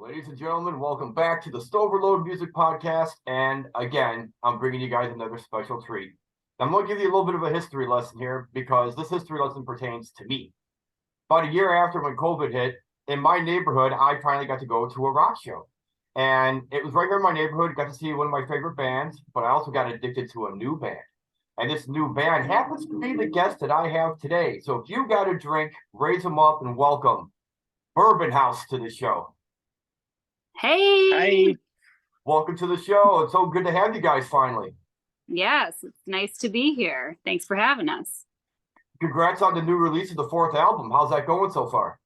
Ladies and gentlemen, welcome back to the Stoverload Music Podcast. And again, I'm bringing you guys another special treat. I'm going to give you a little bit of a history lesson here because this history lesson pertains to me. About a year after when COVID hit, in my neighborhood, I finally got to go to a rock show. And it was right here in my neighborhood. Got to see one of my favorite bands, but I also got addicted to a new band. And this new band happens to be the guest that I have today. So if you got a drink, raise them up and welcome Bourbon House to the show. Hey. Hi. Welcome to the show. It's so good to have you guys finally. Yes, it's nice to be here. Thanks for having us. Congrats on the new release of the fourth album. How's that going so far?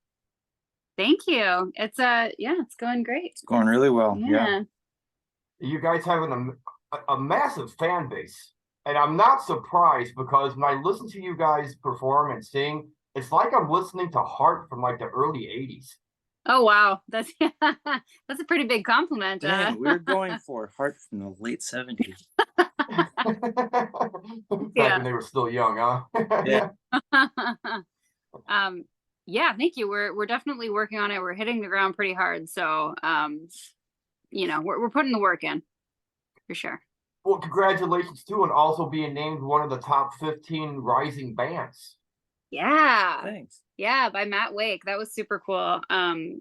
Thank you. It's it's going great. It's going really well. Yeah. You guys have a massive fan base. And I'm not surprised because when I listen to you guys perform and sing, it's like I'm listening to Heart from like the early 80s. Oh wow, that's a pretty big compliment. Yeah, we were going for Heart from the late 70s. Back when they were still young, huh? Yeah. Yeah, thank you. We're definitely working on it. We're hitting the ground pretty hard. So we're putting the work in for sure. Well, congratulations too, and also being named one of the top 15 rising bands. Yeah. Thanks. Yeah, by Matt Wake. That was super cool.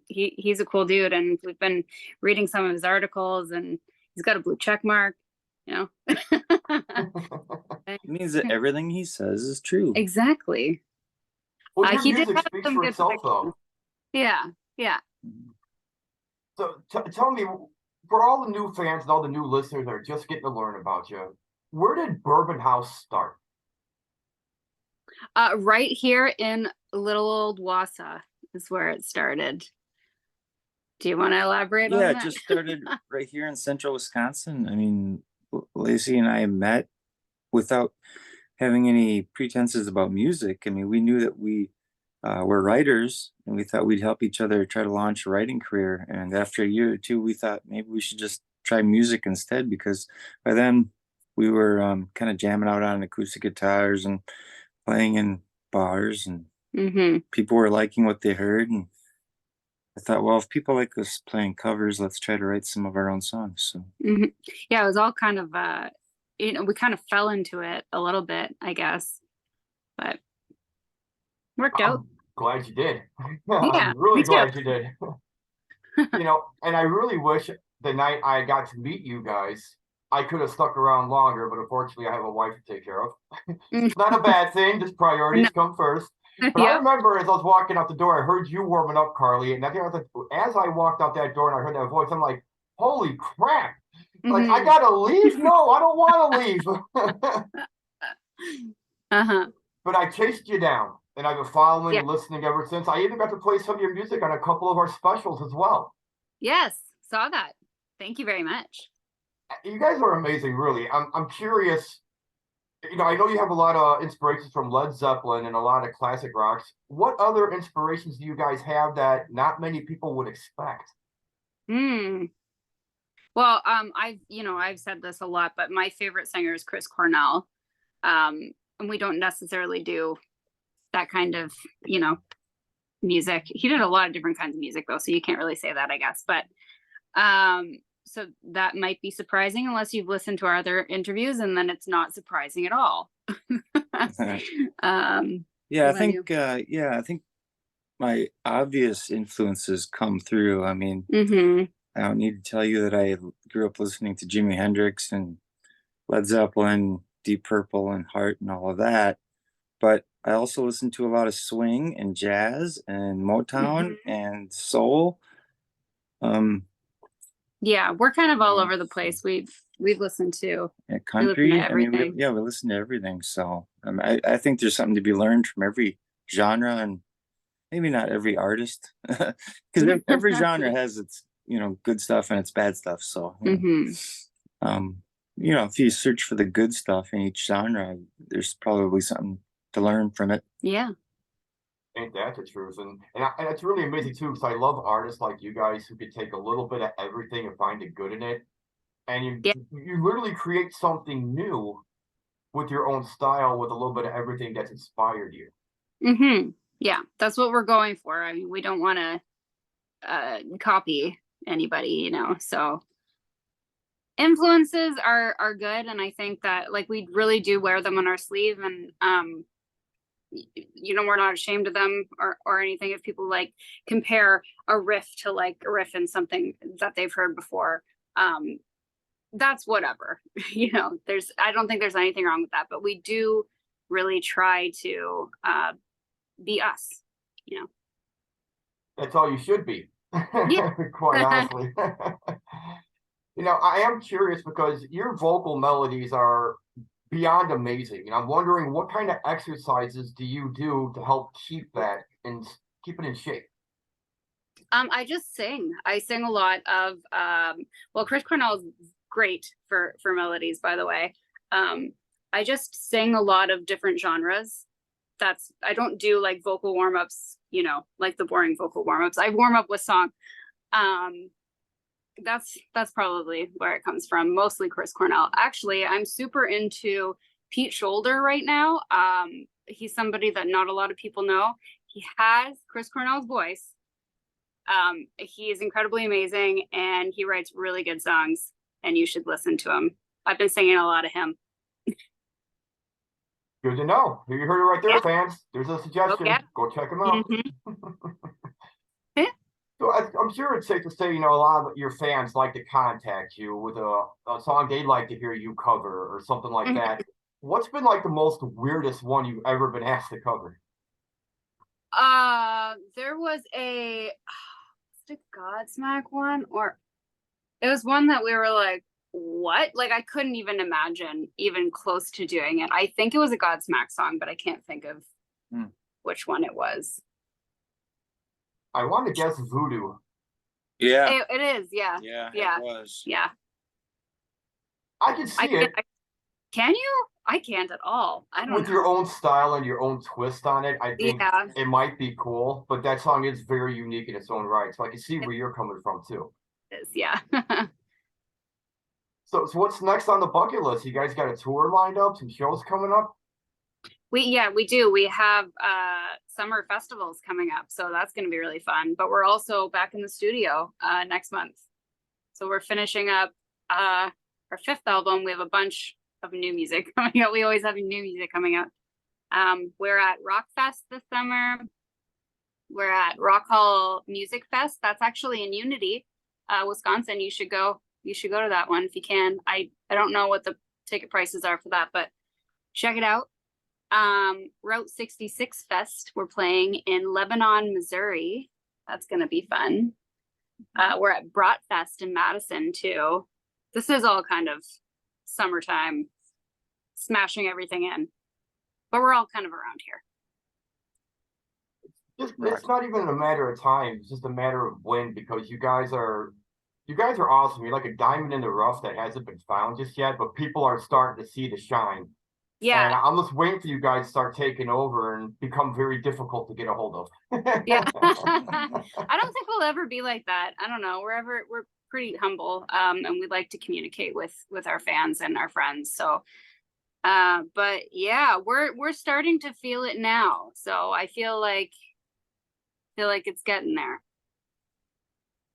He's a cool dude, and we've been reading some of his articles, and he's got a blue check mark. It means that everything he says is true. Exactly. Well, your He music did have speaks some for good itself, predictions. though. Yeah. So tell me, for all the new fans and all the new listeners that are just getting to learn about you, where did Bourbon House start? Right here in little old Wausau is where it started. Do you want to elaborate on that? Yeah, it just started right here in central Wisconsin. I mean, Lacey and I met without having any pretenses about music. I mean, we knew that we were writers, and we thought we'd help each other try to launch a writing career. And after a year or two, we thought maybe we should just try music instead, because by then we were kind of jamming out on acoustic guitars and playing in bars, and people were liking what they heard. And I thought, well, if people like us playing covers, let's try to write some of our own songs. So yeah, it was all kind of we kind of fell into it a little bit, I guess, but worked out. Glad you did. Yeah, I'm really me too. glad you did. And I really wish the night I got to meet you guys, I could have stuck around longer, but unfortunately I have a wife to take care of. It's not a bad thing, just priorities come first. But I remember as I was walking out the door, I heard you warming up, Carly, and I think as I walked out that door and I heard that voice, I'm like, holy crap. Like, I gotta leave? No, I don't want to leave. But I chased you down, and I've been following and listening ever since. I even got to play some of your music on a couple of our specials as well. Yes, saw that. Thank you very much. You guys are amazing, really. I'm curious. I know you have a lot of inspirations from Led Zeppelin and a lot of classic rocks. What other inspirations do you guys have that not many people would expect? Well, I've said this a lot, but my favorite singer is Chris Cornell. And we don't necessarily do that kind of, music. He did a lot of different kinds of music though, so you can't really say that, I guess. But so that might be surprising unless you've listened to our other interviews, and then it's not surprising at all. I think my obvious influences come through. I mean, I don't need to tell you that I grew up listening to Jimi Hendrix and Led Zeppelin, Deep Purple and Heart and all of that. But I also listen to a lot of swing and jazz and Motown and soul. Yeah, we're kind of all over the place. We've listened to country. We listen to everything. So I think there's something to be learned from every genre, and maybe not every artist, because every genre has its good stuff and its bad stuff. So if you search for the good stuff in each genre, there's probably something to learn from it. Yeah. Ain't that the truth? And it's really amazing too, because I love artists like you guys who could take a little bit of everything and find the good in it, and you literally create something new with your own style, with a little bit of everything that's inspired you. Yeah, that's what we're going for. I mean, we don't want to copy anybody, you know. So influences are good, and I think that like we really do wear them on our sleeve, and you know, we're not ashamed of them or anything. If people like compare a riff to like a riff in something that they've heard before, that's whatever. You know, I don't think there's anything wrong with that, but we do really try to be us, you know. That's all you should be. Yeah. Quite honestly. You know, I am curious because your vocal melodies are beyond amazing. And I'm wondering what kind of exercises do you do to help keep it in shape? I just sing. I sing a lot of well, Chris Cornell is great for melodies, by the way. I just sing a lot of different genres. I don't do like vocal warm-ups, you know, like the boring vocal warm-ups. I warm up with song. That's probably where it comes from, mostly Chris Cornell. Actually, I'm super into Pete Shoulder right now. He's somebody that not a lot of people know. He has Chris Cornell's voice. He is incredibly amazing, and he writes really good songs, and you should listen to him. I've been singing a lot of him. Good to know. You heard it right there, Yeah. fans. There's a suggestion. Okay. Go check him out. Mm-hmm. So I'm sure it's safe to say, you know, a lot of your fans like to contact you with a song they'd like to hear you cover or something like that. What's been like the most weirdest one you've ever been asked to cover? There was a Godsmack one, or it was one that we were like, what? Like I couldn't even imagine even close to doing it. I think it was a Godsmack song, but I can't think of which one it was. I want to guess Voodoo. Yeah. It is, yeah. Yeah, Yeah. it was. Yeah. I can see it. Can you? I can't at all. I don't know. With your own style and your own twist on it, I think Yeah. it might be cool, but that song is very unique in its own right. So I can see where you're coming from too. It is, yeah. So what's next on the bucket list? You guys got a tour lined up, some shows coming up? We do. We have summer festivals coming up, so that's going to be really fun. But we're also back in the studio next month. So we're finishing up our 5th album. We have a bunch of new music coming out. We always have new music coming out. We're at Rockfest this summer. We're at Rock Hall Music Fest. That's actually in Unity, Wisconsin. You should go. You should go to that one if you can. I don't know what the ticket prices are for that, but check it out. Route 66 Fest. We're playing in Lebanon, Missouri. That's gonna be fun. We're at Bratfest in Madison too. This is all kind of summertime, smashing everything in, but we're all kind of around here. It's not even a matter of time. It's just a matter of when, because you guys are awesome. You're like a diamond in the rough that hasn't been found just yet, but people are starting to see the shine. Yeah. And I'm just waiting for you guys to start taking over and become very difficult to get a hold of. Yeah. I don't think we'll ever be like that. I don't know. We're pretty humble. And we like to communicate with our fans and our friends. So but yeah, we're starting to feel it now. So I feel like it's getting there.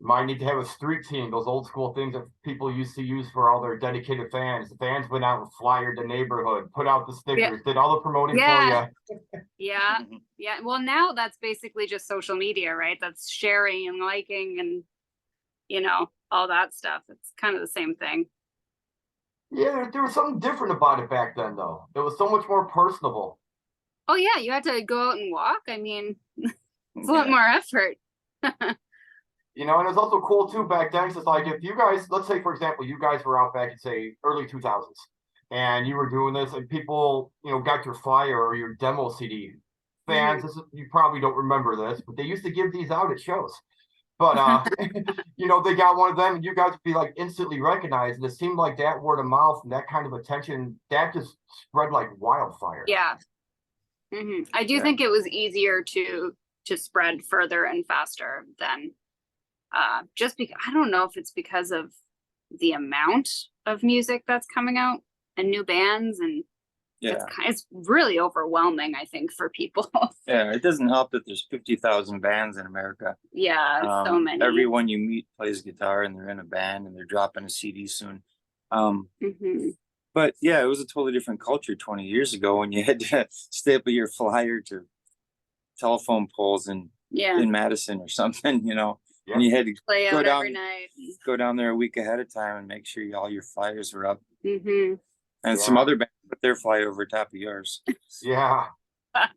Might need to have a street team, those old school things that people used to use for all their dedicated fans. The fans went out and flyered the neighborhood, put out the stickers, did all the promoting for you. Yeah. Yeah. Well, now that's basically just social media, right? That's sharing and liking and, you know, all that stuff. It's kind of the same thing. Yeah, there was something different about it back then, though. It was so much more personable. Oh, yeah. You had to go out and walk. I mean, it's a lot more effort. You know, and it's also cool too back then. It's like if you guys, let's say for example, you guys were out back in say early 2000s, and you were doing this, and people, you know, got your flyer or your demo CD. Fans, you probably don't remember this, but they used to give these out at shows. But you know, they got one of them, and you guys would be like instantly recognized. And it seemed like that word of mouth and that kind of attention that just spread like wildfire. Yeah. I do think it was easier to spread further and faster than. Just because I don't know if it's because of the amount of music that's coming out and new bands and Yeah. It's really overwhelming, I think, for people. Yeah, it doesn't help that there's 50,000 bands in America. Yeah, so many. Everyone you meet plays guitar and they're in a band and they're dropping a CD soon. But yeah, it was a totally different culture 20 years ago when you had to staple your flyer to telephone poles in Madison or something, you know, and you had to play go out down, every night. go down there a week ahead of time and make sure all your flyers were up. Mm-hmm. And some other bands put their flyer over top of yours. Yeah.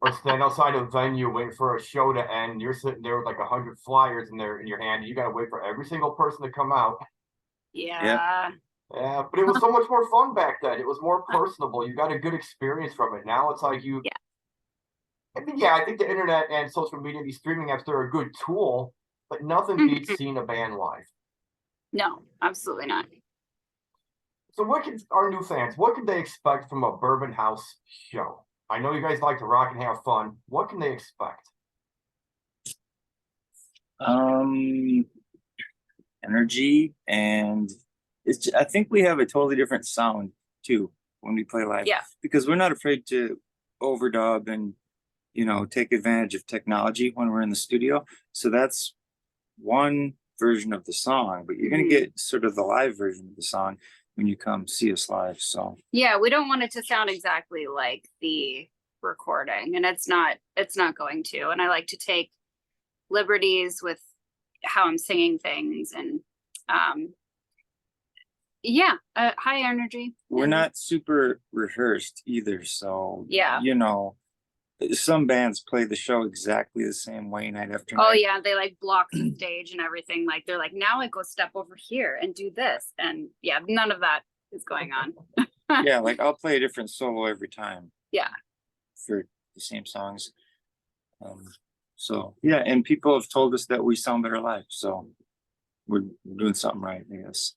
Or stand outside a venue waiting for a show to end. You're sitting there with like 100 flyers in your hand. And you got to wait for every single person to come out. Yeah. Yeah, but it was so much more fun back then. It was more personable. You got a good experience from it. Now it's like you. I mean, yeah, I think the internet and social media, these streaming apps, they're a good tool, but nothing beats seeing a band live. No, absolutely not. So what can our new fans, what can they expect from a Bourbon House show? I know you guys like to rock and have fun. What can they expect? Energy, and I think we have a totally different sound too when we play live. Yeah. Because we're not afraid to overdub and, you know, take advantage of technology when we're in the studio. So that's one version of the song, but you're going to get sort of the live version of the song when you come see us live. So yeah, we don't want it to sound exactly like the recording, and it's not going to. And I like to take liberties with how I'm singing things, and high energy. We're not super rehearsed either. So yeah, you know, some bands play the show exactly the same way night after night. Oh yeah, they like block the stage and everything. Like they're like, now I go step over here and do this, and yeah, none of that is going on. Yeah, like I'll play a different solo every time. Yeah, for the same songs. So yeah, and people have told us that we sound better live, so we're doing something right, I guess.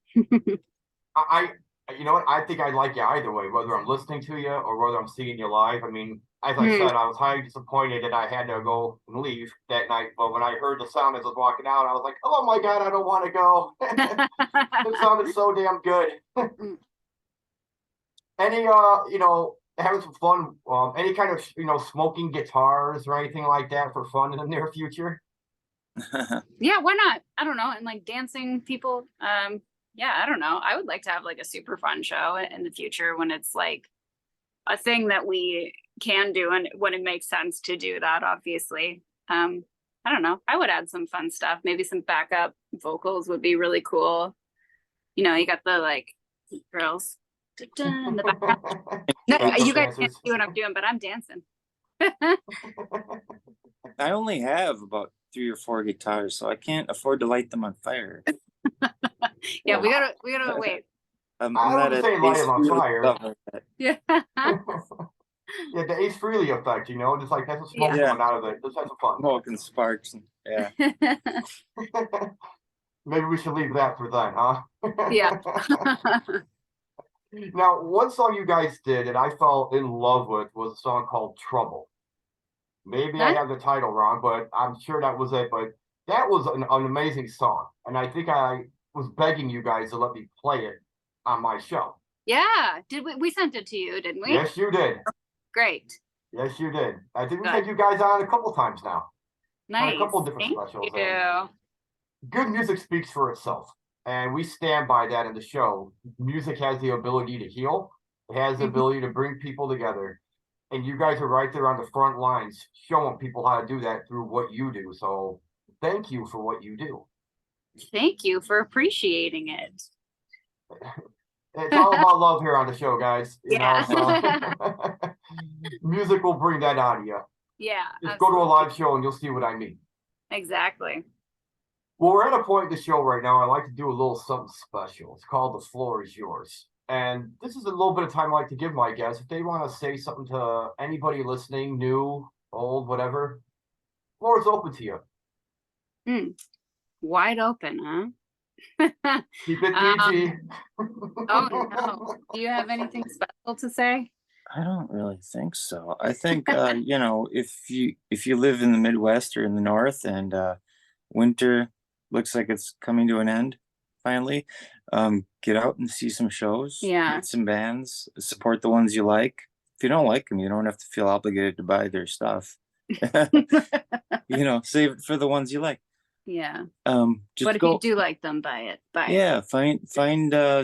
You know what? I think I like you either way, whether I'm listening to you or whether I'm seeing you live. I mean, as I said, I was highly disappointed that I had to go and leave that night. But when I heard the sound as I was walking out, I was like, oh my God, I don't want to go. It sounded so damn good. Any, you know, having some fun, any kind of, you know, smoking guitars or anything like that for fun in the near future? Yeah, why not? I don't know. And like dancing people, yeah, I don't know. I would like to have like a super fun show in the future when it's like a thing that we can do and when it makes sense to do that, obviously. I don't know. I would add some fun stuff. Maybe some backup vocals would be really cool. You know, you got the like girls in the background. No, you guys can't see what I'm doing, but I'm dancing. I only have about 3 or 4 guitars, so I can't afford to light them on fire. Yeah, we gotta wait. I'm not saying light them on fire. Like yeah. Yeah, the Ace Frehley effect, you know, just like that's what smoke coming out of it. Just have some fun. Smoke and sparks, and, yeah. Maybe we should leave that for then, huh? Yeah. Now, one song you guys did and I fell in love with was a song called Trouble. Maybe I have the title wrong, but I'm sure that was it. But that was an amazing song. And I think I was begging you guys to let me play it on my show. Yeah. Did we sent it to you, didn't we? Yes, you did. Great. Yes, you did. I think we've had you guys on a couple times now. Nice. On a couple of different specials. Good music speaks for itself. And we stand by that in the show. Music has the ability to heal. It has the ability to bring people together. And you guys are right there on the front lines showing people how to do that through what you do. So thank you for what you do. Thank you for appreciating it. It's all about love here on the show, guys. You know, so music will bring that out of you. Yeah. Just go to a live show and you'll see what I mean. Exactly. Well, we're at a point in the show right now. I like to do a little something special. It's called The Floor Is Yours. And this is a little bit of time I like to give my guests. If they want to say something to anybody listening, new, old, whatever, floor is open to you. Wide open, huh? Keep it PG. Oh no. Do you have anything special to say? I don't really think so. I think you know, if you live in the Midwest or in the North and winter looks like it's coming to an end finally, get out and see some shows, meet some bands, support the ones you like, if you don't like them, you don't have to feel obligated to buy their stuff. Save it for the ones you like. Yeah. Just But if go. you do like them, buy it. Yeah, find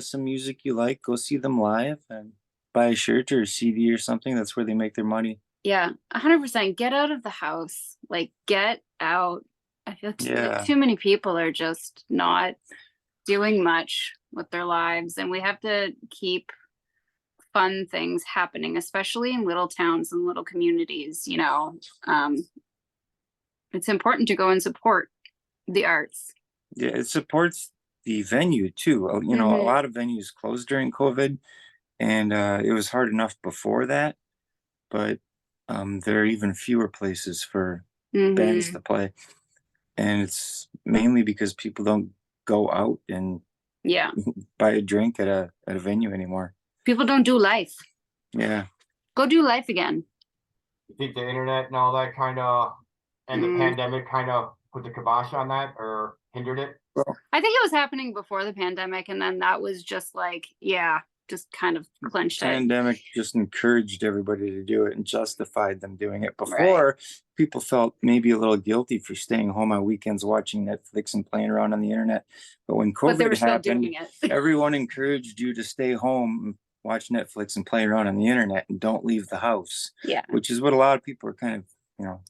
some music you like, go see them live, and buy a shirt or a CD or something. That's where they make their money. Yeah, 100%. Get out of the house. Like, get out. I feel Yeah. too many people are just not doing much with their lives, and we have to keep fun things happening, especially in little towns and little communities. It's important to go and support the arts. Yeah, it supports the venue too. A Mhm. lot of venues closed during COVID, and it was hard enough before that, but there are even fewer places for bands Mhm. to play, and it's mainly because people don't go out and Yeah, buy a drink at a venue anymore. people don't do life. Yeah. Go do life again. You think the internet and all that kind of, and the pandemic kind of put the kibosh on that or hindered it? I think it was happening before the pandemic, and then that was just like, yeah, just kind of clinched it. Pandemic just encouraged everybody to do it and justified them doing it. Before, people felt maybe a little guilty for staying home on weekends watching Netflix and playing around on the internet. But when But they were COVID still happened, doing it. everyone encouraged you to stay home, watch Netflix, and play around on the internet and don't leave the house. Yeah. Which is what a lot of people are kind of,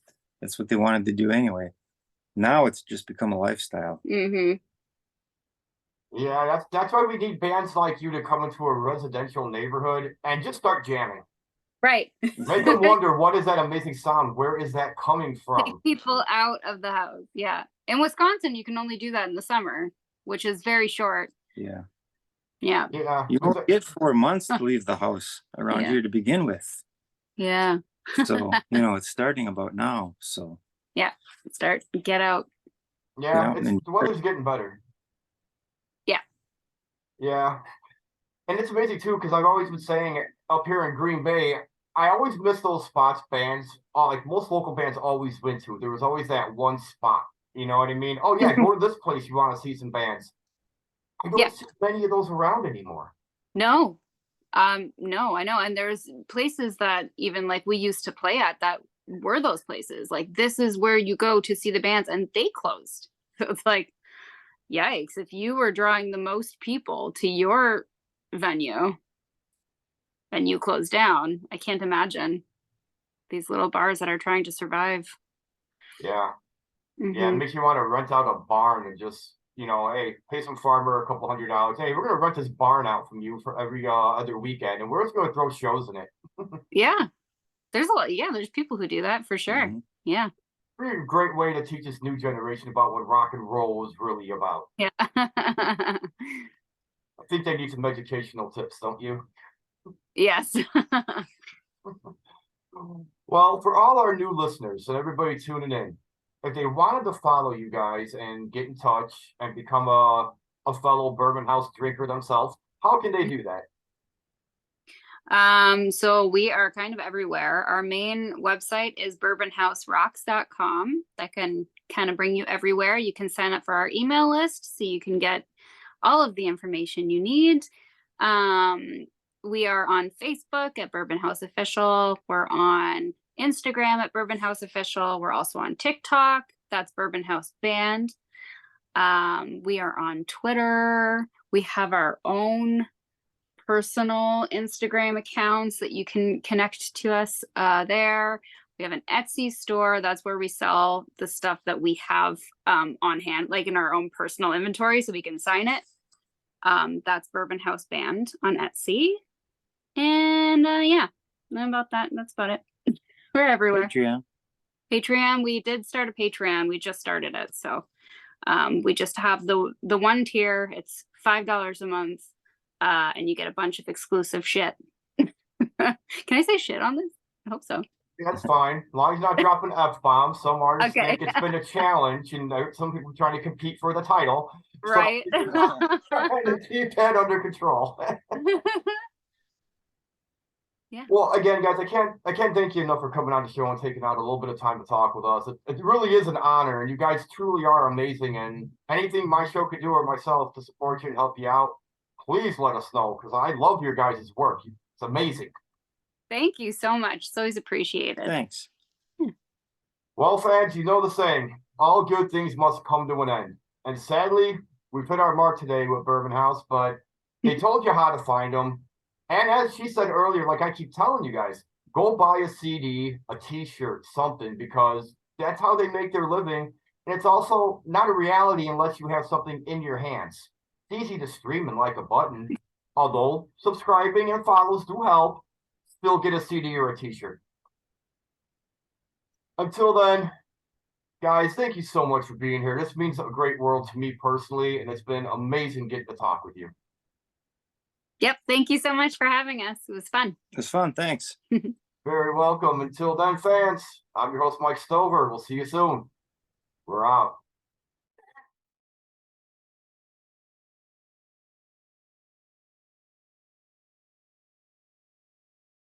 that's what they wanted to do anyway. Now it's just become a lifestyle. Mm-hmm. Yeah, that's why we need bands like you to come into a residential neighborhood and just start jamming. Right. Make them wonder, what is that amazing sound? Where is that coming Take from? people out of the house. Yeah. In Wisconsin, you can only do that in the summer, which is very short. Yeah. Yeah. Yeah. You don't get 4 months to leave the house around Yeah. here to begin with. Yeah. So, it's starting about now. So, Yeah. Get out. Yeah, and then the weather's getting better. Yeah. Yeah. And it's amazing too, because I've always been saying up here in Green Bay, I always miss those spots bands, like most local bands always went to. There was always that one spot. You know what I mean? Oh yeah, go to this place, you want to see some bands. I don't see many of those around anymore. No. No, I know. And there's places that even like we used to play at that were those places. Like, this is where you go to see the bands, and they closed. So it's like, yikes. If you were drawing the most people to your venue and you close down, I can't imagine these little bars that are trying to survive. Yeah. Mm-hmm. Yeah, it makes you want to rent out a barn and just, hey, pay some farmer a couple $100. Hey, we're going to rent this barn out from you for every other weekend, and we're just going to throw shows in it. Yeah. There's a lot. Yeah, there's people who do that for sure. Mhm. Yeah. Pretty great way to teach this new generation about what rock and roll is really about. Yeah. I think they need some educational tips, don't you? Yes. Well, for all our new listeners and everybody tuning in, if they wanted to follow you guys and get in touch and become a fellow Bourbon House drinker themselves, how can they do that? So we are kind of everywhere. Our main website is bourbonhouserocks.com. That can kind of bring you everywhere. You can sign up for our email list so you can get all of the information you need. We are on Facebook at Bourbon House Official. We're on Instagram at Bourbon House Official. We're also on TikTok. That's Bourbon House Band. We are on Twitter. We have our own personal Instagram accounts that you can connect to us there. We have an Etsy store. That's where we sell the stuff that we have on hand, like in our own personal inventory, so we can sign it. That's Bourbon House Band on Etsy. And yeah, about that. That's about it. We're everywhere. Patreon. We did start a Patreon. We just started it. So we just have the one tier. It's $5 a month. And you get a bunch of exclusive shit. Can I say shit on this? I hope so. That's fine. As long as you're not dropping F-bombs. Some artists Okay. think it's been a challenge, and some people trying to compete for the title. Right. So, trying to keep that under control. Yeah. Well, again, guys, I can't thank you enough for coming on the show and taking out a little bit of time to talk with us. It really is an honor, and you guys truly are amazing. And anything my show could do or myself to support you and help you out, please let us know, because I love your guys' work. It's amazing. Thank you so much. It's always appreciated. Thanks. Well, fans, you know the saying, all good things must come to an end. And sadly, we've hit our mark today with Bourbon House, but they told you how to find them. And as she said earlier, like I keep telling you guys, go buy a CD, a t-shirt, something, because that's how they make their living. And it's also not a reality unless you have something in your hands. It's easy to stream and like a button, although subscribing and follows do help. Still get a CD or a t-shirt. Until then, guys, thank you so much for being here. This means a great world to me personally, and it's been amazing getting to talk with you. Yep. Thank you so much for having us. It was fun. It was fun. Thanks. Very welcome. Until then, fans, I'm your host, Mike Stover. We'll see you soon. We're out.